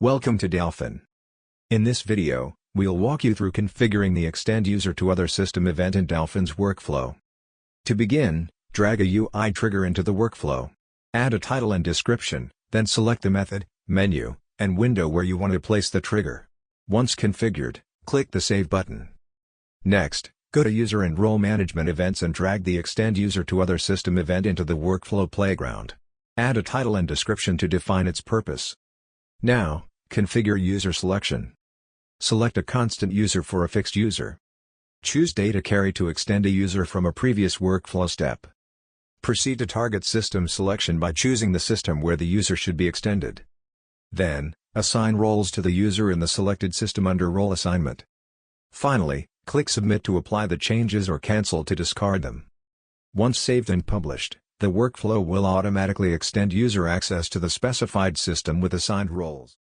Welcome to Dalfin. In this video, we'll walk you through configuring the Extend User to Other System event in Dalfin's workflow. To begin, drag a UI trigger into the workflow. Add a title and description, then select the method, menu, and window where you want to place the trigger. Once configured, click the Save button. Next, go to User and Role Management Events and drag the Extend User to Other System event into the workflow playground. Add a title and description to define its purpose. Now, configure user selection. Select a constant user for a fixed user. Choose data carry to extend a user from a previous workflow step. Proceed to target system selection by choosing the system where the user should be extended. Then, assign roles to the user in the selected system under Role Assignment. Finally, click Submit to apply the changes or cancel to discard them. Once saved and published, the workflow will automatically extend user access to the specified system with assigned roles.